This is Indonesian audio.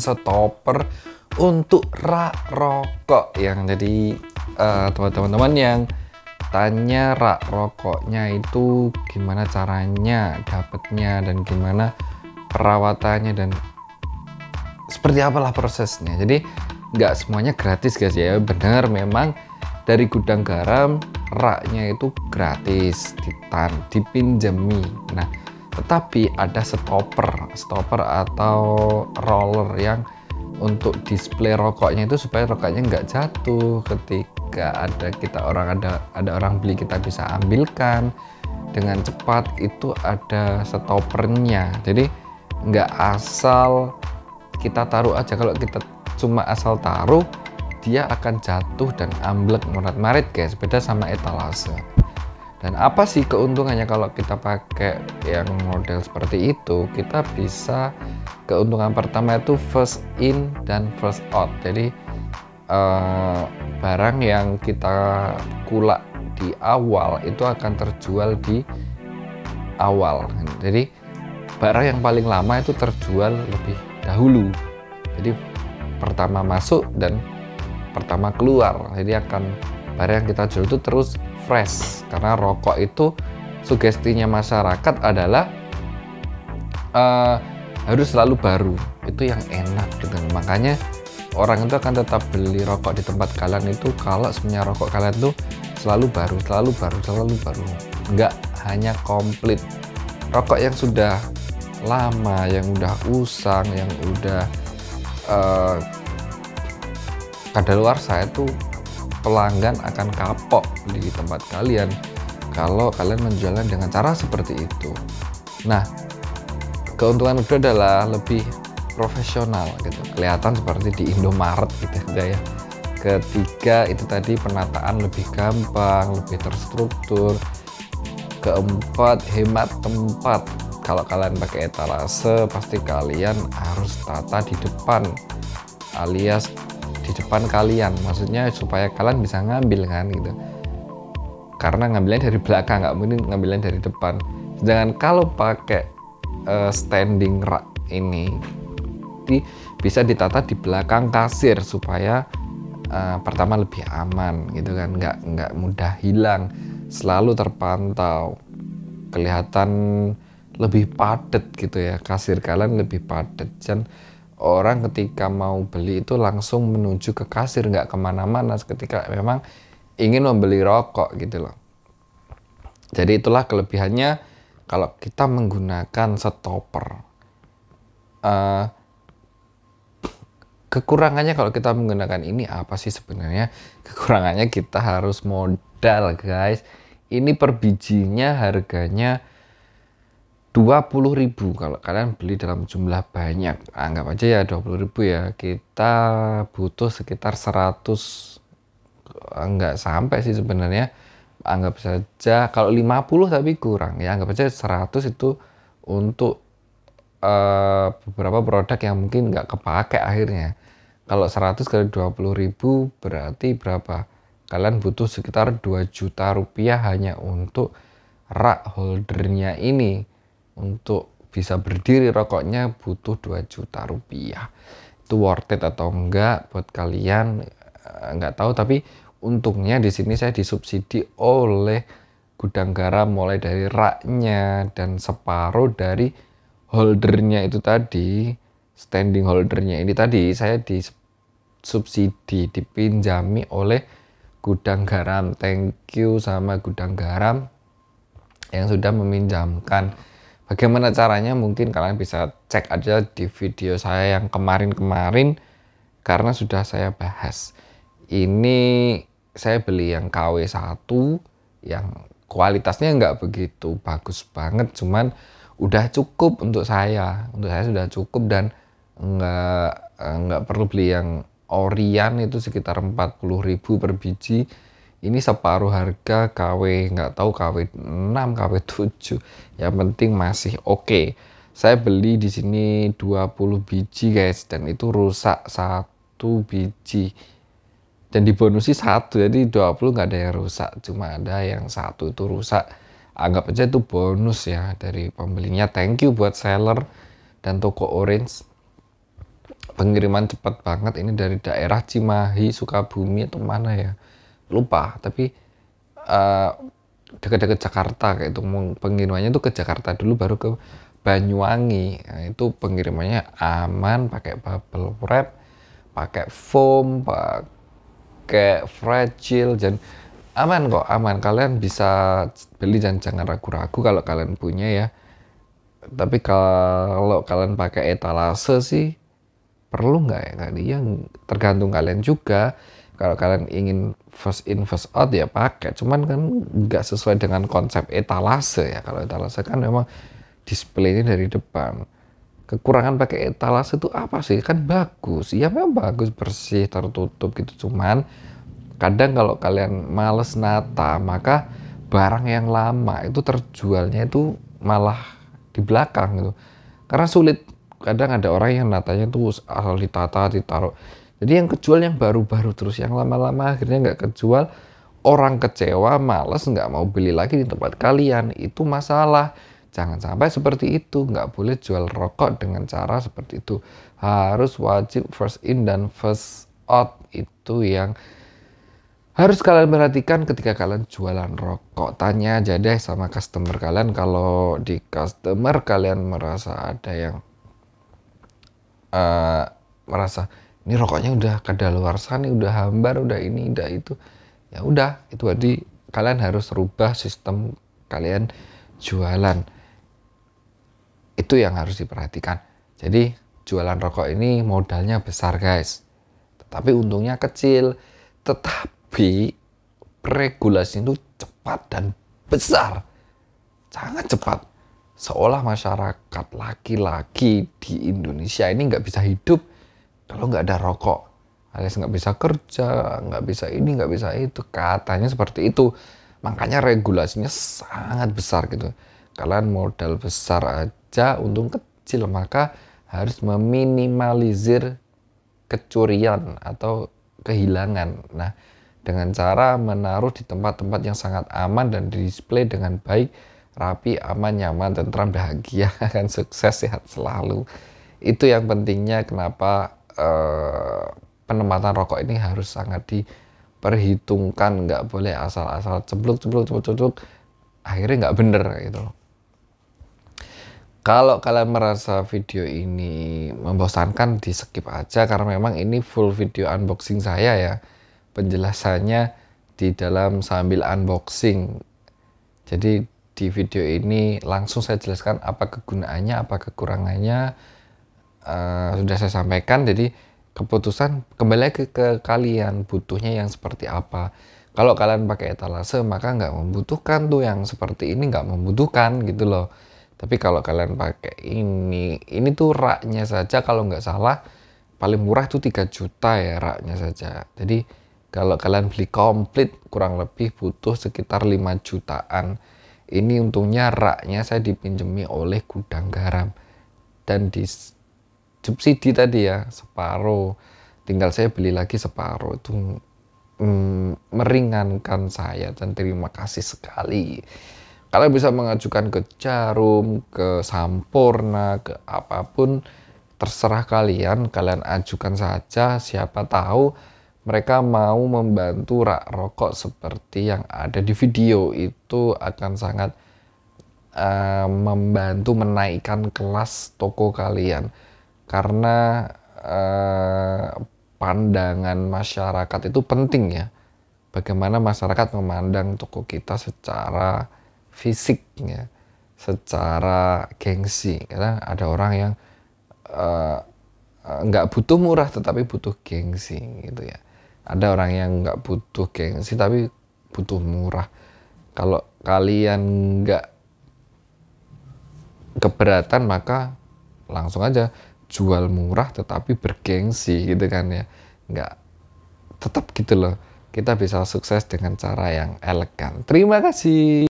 stopper untuk rak rokok. Yang jadi teman-teman yang tanya rak rokoknya itu gimana caranya dapatnya dan gimana perawatannya dan seperti apalah prosesnya. Jadi nggak semuanya gratis guys ya. Bener, memang dari gudang garam raknya itu gratis dipinjemi. Nah, tetapi ada stopper atau roller yang untuk display rokoknya itu supaya rokoknya nggak jatuh ketika ada orang beli, kita bisa ambilkan dengan cepat. Itu ada stoppernya, jadi nggak asal kita taruh aja. Kalau kita cuma asal taruh, dia akan jatuh dan amblek morat-marit guys, beda sama etalase. Dan apa sih keuntungannya kalau kita pakai yang model seperti itu? Kita bisa, keuntungan pertama itu first in dan first out. Jadi barang yang kita kulak di awal itu akan terjual di awal. Jadi barang yang paling lama itu terjual lebih dahulu. Jadi pertama masuk dan pertama keluar. Jadi akan barang yang kita jual itu terus fresh, karena rokok itu sugestinya masyarakat adalah harus selalu baru. Itu yang enak gitu. Makanya orang itu akan tetap beli rokok di tempat kalian itu kalau sebenarnya rokok kalian itu selalu baru, nggak hanya komplit. Rokok yang sudah lama, yang udah usang, yang udah kadaluarsa itu pelanggan akan kapok di tempat kalian kalau kalian menjualnya dengan cara seperti itu. Nah, keuntungan kedua adalah lebih profesional gitu, kelihatan seperti di Indomaret gitu aja ya. Ketiga itu tadi penataan lebih gampang, lebih terstruktur. Keempat, hemat tempat. Kalau kalian pakai etalase, pasti kalian harus tata di depan, alias di depan kalian, maksudnya supaya kalian bisa ngambil kan gitu, karena ngambilnya dari belakang, nggak mungkin ngambilnya dari depan. Sedangkan kalau pakai standing rack ini bisa ditata di belakang kasir supaya pertama lebih aman gitu kan, nggak mudah hilang, selalu terpantau, kelihatan lebih padat gitu ya, kasir kalian lebih padat. Dan orang ketika mau beli itu langsung menuju ke kasir, nggak kemana-mana ketika memang ingin membeli rokok gitu loh. Jadi itulah kelebihannya kalau kita menggunakan stopper. Kekurangannya kalau kita menggunakan ini apa sih sebenarnya? Kekurangannya kita harus modal guys. Ini per bijinya harganya 20.000 kalau kalian beli dalam jumlah banyak. Anggap aja ya 20.000 ya. Kita butuh sekitar 100, enggak sampai sih sebenarnya. Anggap saja kalau 50 tapi kurang ya. Anggap aja 100 itu untuk beberapa produk yang mungkin nggak kepakai akhirnya. Kalau 100 kali 20.000 berarti berapa? Kalian butuh sekitar 2 juta rupiah hanya untuk rak holdernya ini. Untuk bisa berdiri rokoknya butuh 2 juta rupiah. Itu worth it atau enggak buat kalian enggak tahu, tapi untungnya di sini saya disubsidi oleh gudang garam mulai dari raknya dan separuh dari holdernya itu tadi, standing holdernya ini tadi saya disubsidi, dipinjami oleh gudang garam. Thank you sama gudang garam yang sudah meminjamkan. Bagaimana caranya mungkin kalian bisa cek aja di video saya yang kemarin-kemarin, karena sudah saya bahas. Ini saya beli yang KW1 yang kualitasnya nggak begitu bagus banget, cuman udah cukup untuk saya sudah cukup, dan nggak perlu beli yang Orian itu sekitar 40.000 per biji. Ini separuh harga KW, nggak tahu KW6, KW7. Yang penting masih oke. Saya beli di sini 20 biji guys, dan itu rusak 1 biji. Dan dibonusi 1, jadi 20 nggak ada yang rusak, cuma ada yang 1 itu rusak. Anggap aja itu bonus ya dari pembelinya. Thank you buat seller dan toko Orange. pengiriman cepat banget ini dari daerah Cimahi, Sukabumi atau mana ya, lupa, tapi dekat-dekat Jakarta kayak itu. Pengirimannya tuh ke Jakarta dulu baru ke Banyuwangi. Nah, itu pengirimannya aman, pakai bubble wrap, pakai foam, pakai fragile, dan aman kok, aman. Kalian bisa beli dan jangan ragu-ragu kalau kalian punya ya. Tapi kalau kalian pakai etalase sih perlu nggak ya kali ya, tergantung kalian juga. Kalau kalian ingin first in first out ya pakai, cuman kan nggak sesuai dengan konsep etalase ya. Kalau etalase kan memang displaynya dari depan. Kekurangan pakai etalase itu apa sih? Kan bagus ya, memang bagus, bersih, tertutup gitu, cuman kadang kalau kalian males nata, maka barang yang lama itu terjualnya itu malah di belakang gitu, karena sulit. Kadang ada orang yang natanya tuh asal ditata, ditaruh, jadi yang kejual yang baru-baru, terus yang lama-lama akhirnya nggak kejual, orang kecewa, males, nggak mau beli lagi di tempat kalian. Itu masalah. Jangan sampai seperti itu. Nggak boleh jual rokok dengan cara seperti itu. Harus wajib first in dan first out. Itu yang harus kalian perhatikan ketika kalian jualan rokok. Tanya aja deh sama customer kalian, kalau di customer kalian merasa ada yang merasa ini rokoknya udah kadaluarsa nih, udah hambar, udah ini, udah itu, ya udah, itu berarti kalian harus rubah sistem kalian jualan. Itu yang harus diperhatikan. Jadi jualan rokok ini modalnya besar guys, tetapi untungnya kecil. Tetapi regulasi itu cepat dan besar, sangat cepat. Seolah masyarakat laki-laki di Indonesia ini nggak bisa hidup kalau nggak ada rokok, alias nggak bisa kerja, nggak bisa ini, nggak bisa itu, katanya seperti itu. Makanya regulasinya sangat besar gitu. Kalian modal besar aja untung kecil, maka harus meminimalisir kecurian atau kehilangan. Nah, dengan cara menaruh di tempat-tempat yang sangat aman dan display dengan baik, rapi, aman, nyaman, tentram, bahagia, kan sukses, sehat selalu. Itu yang pentingnya kenapa penempatan rokok ini harus sangat diperhitungkan. Nggak boleh asal-asal cebluk, akhirnya nggak bener gitu loh. Kalau kalian merasa video ini membosankan, di skip aja, karena memang ini full video unboxing saya ya. Penjelasannya di dalam sambil unboxing. Jadi di video ini langsung saya jelaskan apa kegunaannya, apa kekurangannya, sudah saya sampaikan. Jadi keputusan kembali ke kalian, butuhnya yang seperti apa. Kalau kalian pakai etalase maka nggak membutuhkan tuh yang seperti ini, nggak membutuhkan gitu loh. Tapi kalau kalian pakai ini tuh raknya saja kalau nggak salah paling murah itu 3 juta ya raknya saja. Jadi kalau kalian beli komplit kurang lebih butuh sekitar 5 jutaan. Ini untungnya raknya saya dipinjemi oleh gudang garam dan di subsidi tadi ya, separuh. Tinggal saya beli lagi separuh. Itu meringankan saya dan terima kasih sekali. Kalian bisa mengajukan ke Jarum, ke Sampurna, ke apapun, terserah kalian. Kalian ajukan saja, siapa tahu mereka mau membantu rak rokok seperti yang ada di video. Itu akan sangat membantu menaikkan kelas toko kalian. Karena pandangan masyarakat itu penting ya. Bagaimana masyarakat memandang toko kita secara fisik ya, secara gengsi. Karena ada orang yang nggak butuh murah tetapi butuh gengsi gitu ya. Ada orang yang nggak butuh gengsi tapi butuh murah. Kalau kalian nggak keberatan maka langsung aja jual murah tetapi bergengsi gitu kan ya. Nggak, tetap gitu loh. Kita bisa sukses dengan cara yang elegan. Terima kasih.